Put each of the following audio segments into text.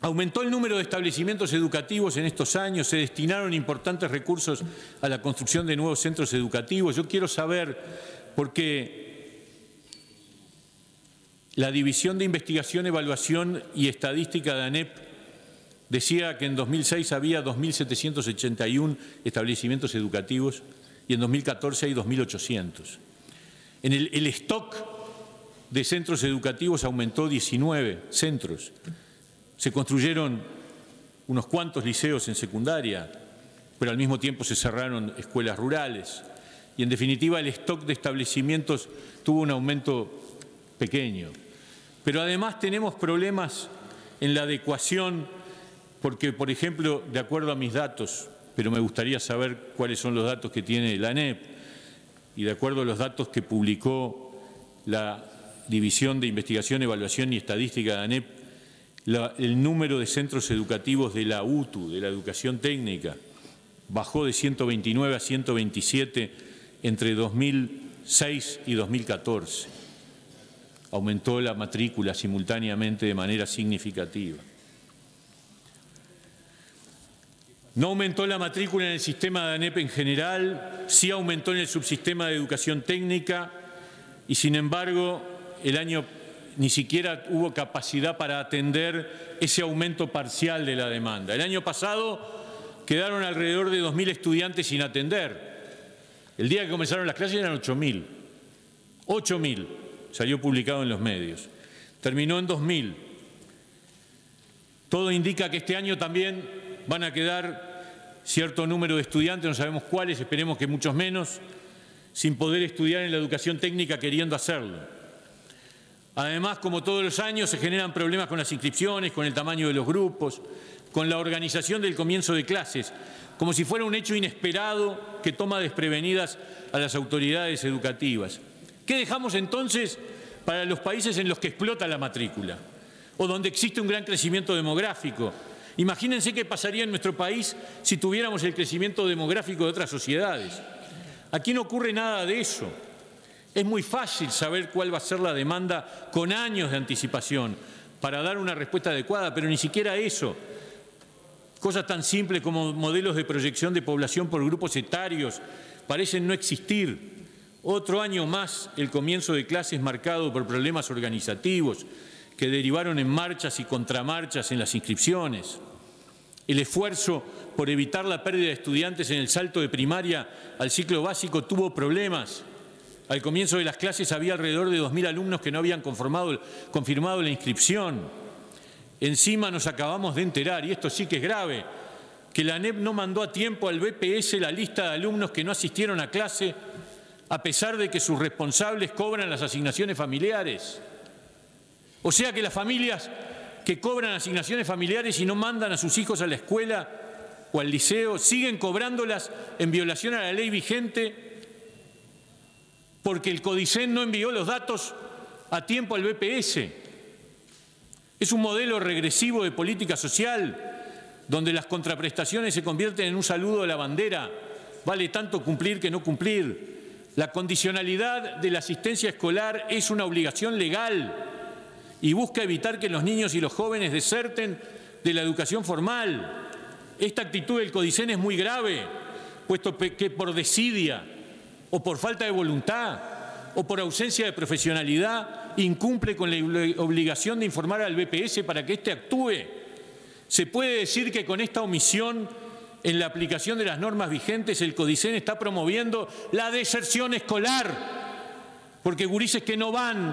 Aumentó el número de establecimientos educativos en estos años, se destinaron importantes recursos a la construcción de nuevos centros educativos. Yo quiero saber, porque la División de Investigación, Evaluación y Estadística de ANEP decía que en 2006 había 2.781 establecimientos educativos y en 2014 hay 2.800. El stock de centros educativos aumentó 19 centros. Se construyeron unos cuantos liceos en secundaria, pero al mismo tiempo se cerraron escuelas rurales. Y en definitiva el stock de establecimientos tuvo un aumento pequeño. Pero además tenemos problemas en la adecuación, porque, por ejemplo, de acuerdo a mis datos, pero me gustaría saber cuáles son los datos que tiene la ANEP, y de acuerdo a los datos que publicó la División de Investigación, Evaluación y Estadística de ANEP, el número de centros educativos de la UTU, de la educación técnica, bajó de 129 a 127 entre 2006 y 2014. Aumentó la matrícula simultáneamente de manera significativa. No aumentó la matrícula en el sistema de ANEP en general, sí aumentó en el subsistema de educación técnica y, sin embargo, el año ni siquiera hubo capacidad para atender ese aumento parcial de la demanda. El año pasado quedaron alrededor de 2.000 estudiantes sin atender. El día que comenzaron las clases eran 8.000. 8.000, salió publicado en los medios. Terminó en 2.000. Todo indica que este año también van a quedar cierto número de estudiantes, no sabemos cuáles, esperemos que muchos menos, sin poder estudiar en la educación técnica queriendo hacerlo. Además, como todos los años, se generan problemas con las inscripciones, con el tamaño de los grupos, con la organización del comienzo de clases, como si fuera un hecho inesperado que toma desprevenidas a las autoridades educativas. ¿Qué dejamos entonces para los países en los que explota la matrícula o donde existe un gran crecimiento demográfico? Imagínense qué pasaría en nuestro país si tuviéramos el crecimiento demográfico de otras sociedades. Aquí no ocurre nada de eso. Es muy fácil saber cuál va a ser la demanda con años de anticipación para dar una respuesta adecuada, pero ni siquiera eso. Cosas tan simples como modelos de proyección de población por grupos etarios parecen no existir. Otro año más el comienzo de clases marcado por problemas organizativos que derivaron en marchas y contramarchas en las inscripciones. El esfuerzo por evitar la pérdida de estudiantes en el salto de primaria al ciclo básico tuvo problemas. Al comienzo de las clases había alrededor de 2.000 alumnos que no habían confirmado la inscripción. Encima nos acabamos de enterar, y esto sí que es grave, que la ANEP no mandó a tiempo al BPS la lista de alumnos que no asistieron a clase, a pesar de que sus responsables cobran las asignaciones familiares. O sea que las familias que cobran asignaciones familiares y no mandan a sus hijos a la escuela o al liceo siguen cobrándolas en violación a la ley vigente, porque el CODICEN no envió los datos a tiempo al BPS. Es un modelo regresivo de política social, donde las contraprestaciones se convierten en un saludo a la bandera. Vale tanto cumplir que no cumplir. La condicionalidad de la asistencia escolar es una obligación legal y busca evitar que los niños y los jóvenes deserten de la educación formal. Esta actitud del CODICEN es muy grave, puesto que por desidia o por falta de voluntad o por ausencia de profesionalidad incumple con la obligación de informar al BPS para que éste actúe. Se puede decir que con esta omisión en la aplicación de las normas vigentes el CODICEN está promoviendo la deserción escolar, porque gurises que no van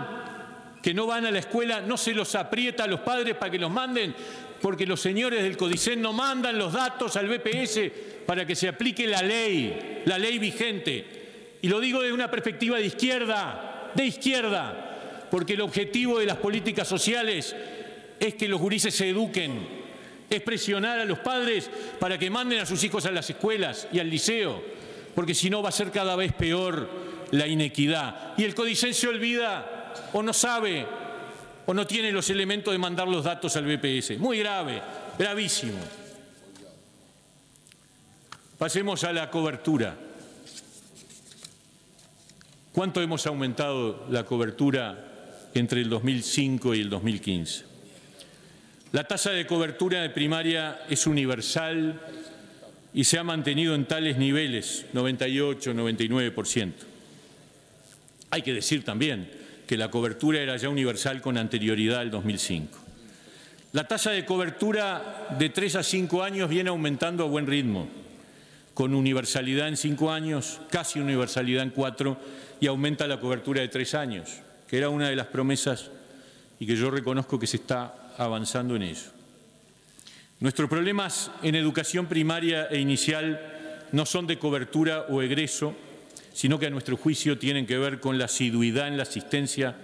a la escuela no se los aprieta a los padres para que los manden, porque los señores del CODICEN no mandan los datos al BPS para que se aplique la ley vigente. Y lo digo desde una perspectiva de izquierda, porque el objetivo de las políticas sociales es que los gurises se eduquen, es presionar a los padres para que manden a sus hijos a las escuelas y al liceo, porque si no va a ser cada vez peor la inequidad. Y el CODICEN se olvida o no sabe o no tiene los elementos de mandar los datos al BPS. Muy grave, gravísimo. Pasemos a la cobertura. ¿Cuánto hemos aumentado la cobertura entre el 2005 y el 2015? La tasa de cobertura de primaria es universal y se ha mantenido en tales niveles, 98, 99%. Hay que decir también que la cobertura era ya universal con anterioridad al 2005. La tasa de cobertura de 3 a 5 años viene aumentando a buen ritmo, con universalidad en 5 años, casi universalidad en 4, y aumenta la cobertura de 3 años, que era una de las promesas y que yo reconozco que se está avanzando en eso. Nuestros problemas en educación primaria e inicial no son de cobertura o egreso, sino que a nuestro juicio tienen que ver con la asiduidad en la asistencia,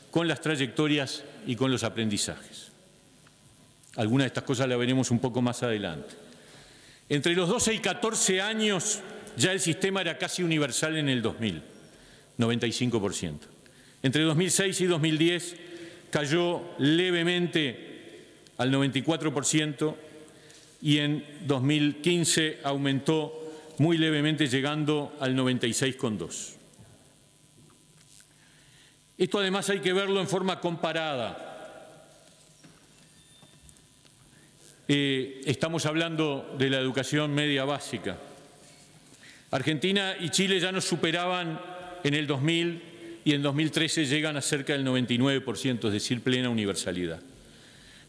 con las trayectorias y con los aprendizajes. Algunas de estas cosas las veremos un poco más adelante. Entre los 12 y 14 años ya el sistema era casi universal en el 2000, 95%. Entre 2006 y 2010 cayó levemente al 94% y en 2015 aumentó muy levemente, llegando al 96,2%. Esto además hay que verlo en forma comparada. Estamos hablando de la educación media básica. Argentina y Chile ya nos superaban en el 2000 y en 2013 llegan a cerca del 99%, es decir, plena universalidad.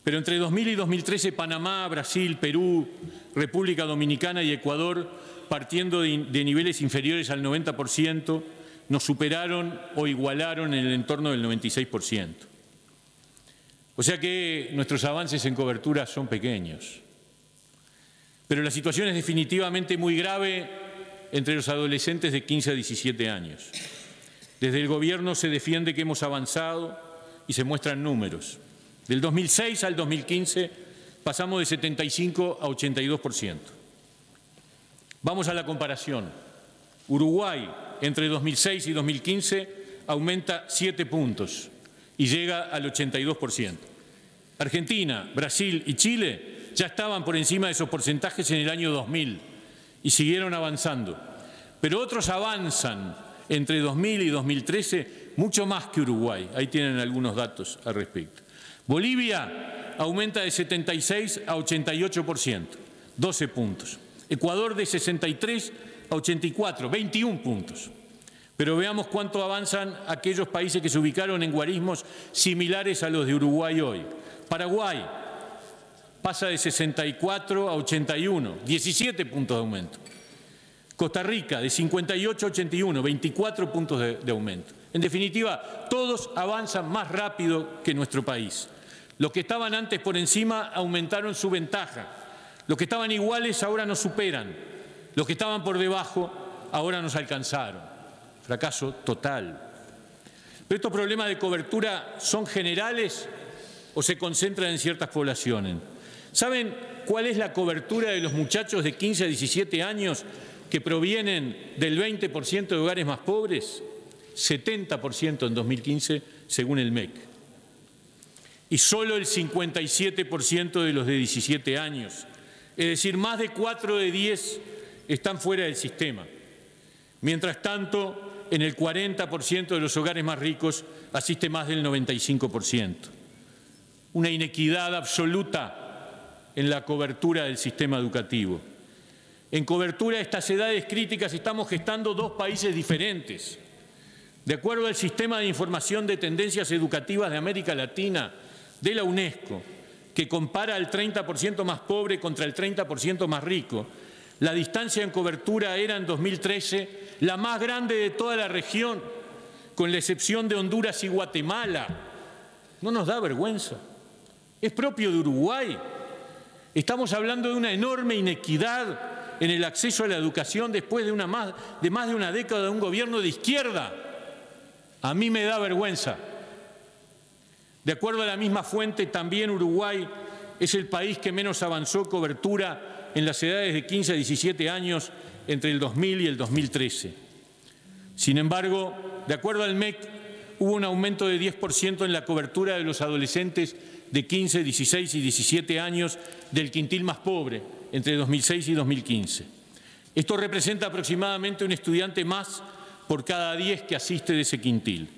Pero entre 2000 y 2013 Panamá, Brasil, Perú, República Dominicana y Ecuador, partiendo de niveles inferiores al 90%, nos superaron o igualaron en el entorno del 96%. O sea que nuestros avances en cobertura son pequeños. Pero la situación es definitivamente muy grave entre los adolescentes de 15 a 17 años. Desde el Gobierno se defiende que hemos avanzado y se muestran números. Del 2006 al 2015 pasamos de 75 a 82%. Vamos a la comparación. Uruguay, entre 2006 y 2015, aumenta 7 puntos y llega al 82%. Argentina, Brasil y Chile ya estaban por encima de esos porcentajes en el año 2000 y siguieron avanzando. Pero otros avanzan entre 2000 y 2013 mucho más que Uruguay. Ahí tienen algunos datos al respecto. Bolivia aumenta de 76 a 88%, 12 puntos. Ecuador de 63 a 84, 21 puntos. Pero veamos cuánto avanzan aquellos países que se ubicaron en guarismos similares a los de Uruguay hoy. Paraguay pasa de 64 a 81, 17 puntos de aumento. Costa Rica de 58 a 81, 24 puntos de aumento. En definitiva, todos avanzan más rápido que nuestro país. Los que estaban antes por encima aumentaron su ventaja. Los que estaban iguales ahora nos superan. Los que estaban por debajo ahora nos alcanzaron. Fracaso total. Pero estos problemas de cobertura son generales o se concentran en ciertas poblaciones. ¿Saben cuál es la cobertura de los muchachos de 15 a 17 años que provienen del 20% de hogares más pobres? 70% en 2015, según el MEC. Y solo el 57% de los de 17 años. Es decir, más de 4 de 10 están fuera del sistema. Mientras tanto, en el 40% de los hogares más ricos asiste más del 95%. Una inequidad absoluta en la cobertura del sistema educativo. En cobertura a estas edades críticas estamos gestando dos países diferentes. De acuerdo al Sistema de Información de Tendencias Educativas de América Latina, de la UNESCO, que compara al 30% más pobre contra el 30% más rico, la distancia en cobertura era en 2013 la más grande de toda la región, con la excepción de Honduras y Guatemala. ¿No nos da vergüenza? Es propio de Uruguay. Estamos hablando de una enorme inequidad en el acceso a la educación después de más de una década de un gobierno de izquierda. A mí me da vergüenza. De acuerdo a la misma fuente, también Uruguay es el país que menos avanzó cobertura en las edades de 15 a 17 años entre el 2000 y el 2013. Sin embargo, de acuerdo al MEC, hubo un aumento de 10% en la cobertura de los adolescentes de 15, 16 y 17 años del quintil más pobre entre 2006 y 2015. Esto representa aproximadamente un estudiante más por cada 10 que asiste de ese quintil.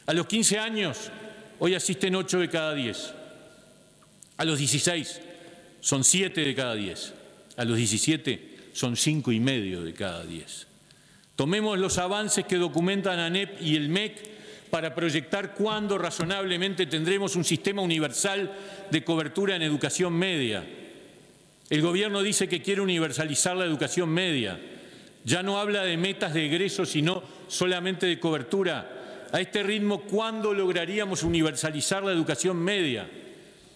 A los 15 años, hoy asisten 8 de cada 10. A los 16 son 7 de cada 10. A los 17 son 5,5 de cada 10. Tomemos los avances que documentan ANEP y el MEC para proyectar cuándo razonablemente tendremos un sistema universal de cobertura en educación media. El Gobierno dice que quiere universalizar la educación media. Ya no habla de metas de egreso, sino solamente de cobertura. A este ritmo, ¿cuándo lograríamos universalizar la educación media?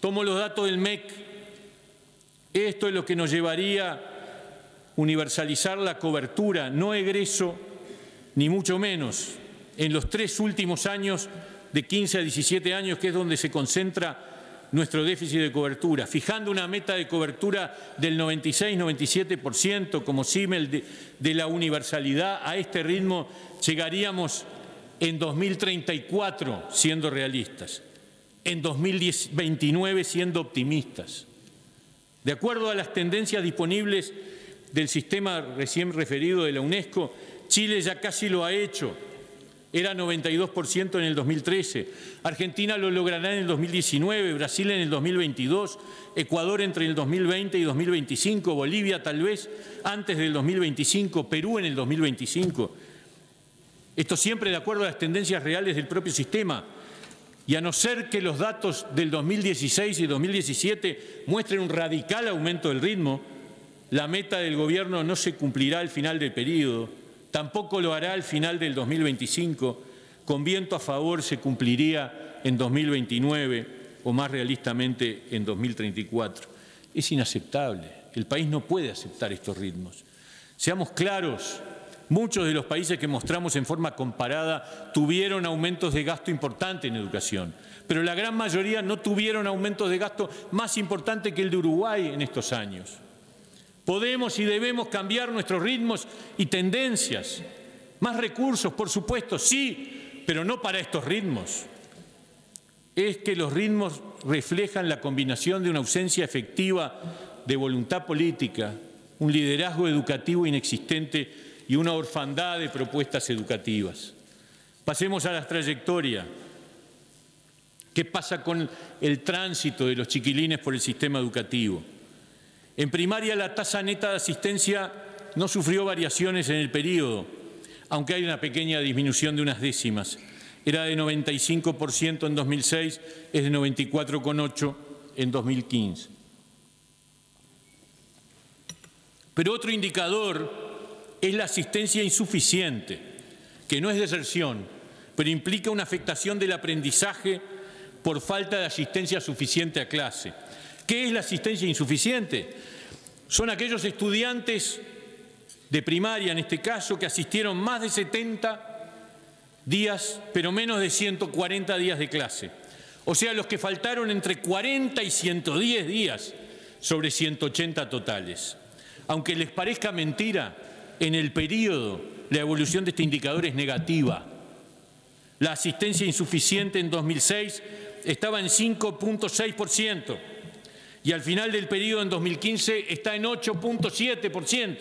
Tomo los datos del MEC. Esto es lo que nos llevaría a universalizar la cobertura, no egreso, ni mucho menos, en los 3 últimos años, de 15 a 17 años, que es donde se concentra nuestro déficit de cobertura, fijando una meta de cobertura del 96-97% como símil de la universalidad. A este ritmo llegaríamos en 2034 siendo realistas, en 2029 siendo optimistas. De acuerdo a las tendencias disponibles del sistema recién referido de la UNESCO, Chile ya casi lo ha hecho. Era 92% en el 2013. Argentina lo logrará en el 2019, Brasil en el 2022, Ecuador entre el 2020 y 2025, Bolivia tal vez antes del 2025, Perú en el 2025. Esto siempre de acuerdo a las tendencias reales del propio sistema. Y a no ser que los datos del 2016 y 2017 muestren un radical aumento del ritmo, la meta del Gobierno no se cumplirá al final del periodo, tampoco lo hará al final del 2025, con viento a favor se cumpliría en 2029 o más realistamente en 2034. Es inaceptable, el país no puede aceptar estos ritmos. Seamos claros. Muchos de los países que mostramos en forma comparada tuvieron aumentos de gasto importantes en educación, pero la gran mayoría no tuvieron aumentos de gasto más importantes que el de Uruguay en estos años. Podemos y debemos cambiar nuestros ritmos y tendencias. Más recursos, por supuesto, sí, pero no para estos ritmos. Es que los ritmos reflejan la combinación de una ausencia efectiva de voluntad política, un liderazgo educativo inexistente y una orfandad de propuestas educativas. Pasemos a la trayectoria. ¿Qué pasa con el tránsito de los chiquilines por el sistema educativo? En primaria la tasa neta de asistencia no sufrió variaciones en el periodo, aunque hay una pequeña disminución de unas décimas. Era de 95% en 2006, es de 94,8% en 2015. Pero otro indicador es la asistencia insuficiente, que no es deserción, pero implica una afectación del aprendizaje por falta de asistencia suficiente a clase. ¿Qué es la asistencia insuficiente? Son aquellos estudiantes de primaria, en este caso, que asistieron más de 70 días, pero menos de 140 días de clase. O sea, los que faltaron entre 40 y 110 días sobre 180 totales. Aunque les parezca mentira, en el periodo la evolución de este indicador es negativa. La asistencia insuficiente en 2006 estaba en 5,6% y al final del periodo en 2015 está en 8,7%,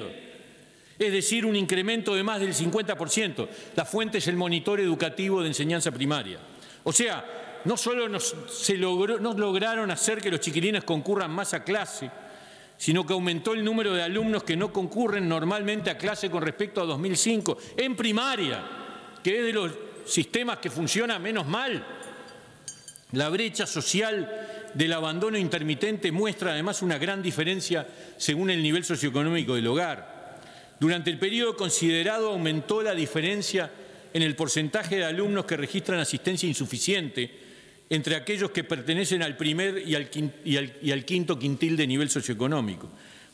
es decir, un incremento de más del 50%. La fuente es el monitor educativo de enseñanza primaria. O sea, no solo no lograron hacer que los chiquilines concurran más a clase, sino que aumentó el número de alumnos que no concurren normalmente a clase con respecto a 2005, en primaria, que es de los sistemas que funciona menos mal. La brecha social del abandono intermitente muestra además una gran diferencia según el nivel socioeconómico del hogar. Durante el periodo considerado aumentó la diferencia en el porcentaje de alumnos que registran asistencia insuficiente entre aquellos que pertenecen al primer y al quinto quintil de nivel socioeconómico.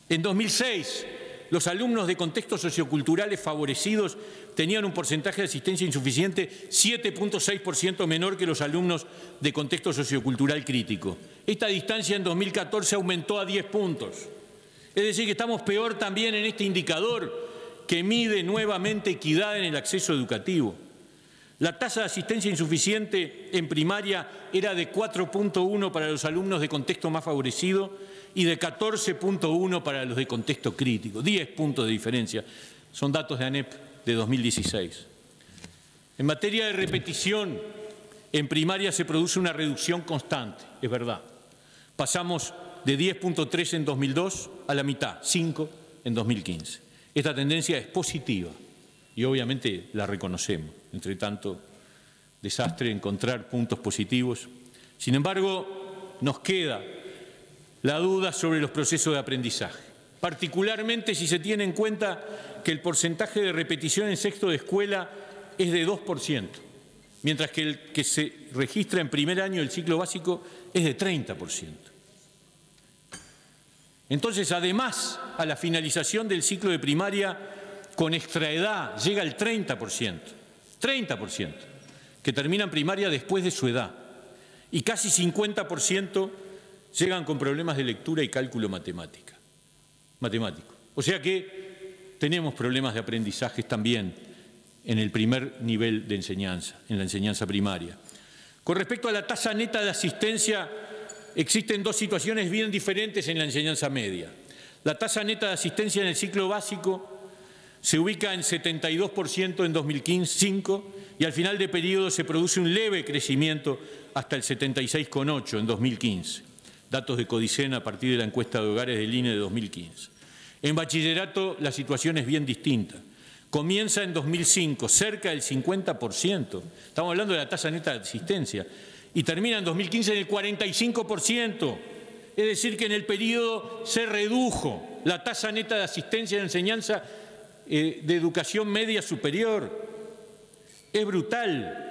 En 2006, los alumnos de contextos socioculturales favorecidos tenían un porcentaje de asistencia insuficiente 7,6% menor que los alumnos de contexto sociocultural crítico. Esta distancia en 2014 aumentó a 10 puntos. Es decir, que estamos peor también en este indicador que mide nuevamente equidad en el acceso educativo. La tasa de asistencia insuficiente en primaria era de 4,1 para los alumnos de contexto más favorecido y de 14,1 para los de contexto crítico. 10 puntos de diferencia. Son datos de ANEP de 2016. En materia de repetición, en primaria se produce una reducción constante, es verdad. Pasamos de 10.3 en 2002 a la mitad, 5 en 2015. Esta tendencia es positiva y obviamente la reconocemos. Entre tanto desastre, encontrar puntos positivos. Sin embargo, nos queda la duda sobre los procesos de aprendizaje, particularmente si se tiene en cuenta que el porcentaje de repetición en sexto de escuela es de 2%, mientras que el que se registra en primer año del ciclo básico es de 30%. Entonces, además, a la finalización del ciclo de primaria, con extraedad llega al 30%, que terminan primaria después de su edad, y casi 50% llegan con problemas de lectura y cálculo matemático. O sea que tenemos problemas de aprendizaje también en el primer nivel de enseñanza, en la enseñanza primaria. Con respecto a la tasa neta de asistencia, existen dos situaciones bien diferentes en la enseñanza media. La tasa neta de asistencia en el ciclo básico se ubica en 72% en 2005 y al final de periodo se produce un leve crecimiento hasta el 76,8% en 2015. Datos de Codicen a partir de la encuesta de hogares del INE de 2015. En bachillerato la situación es bien distinta. Comienza en 2005, cerca del 50%. Estamos hablando de la tasa neta de asistencia. Y termina en 2015 en el 45%. Es decir, que en el periodo se redujo la tasa neta de asistencia en enseñanza de educación media superior. Es brutal.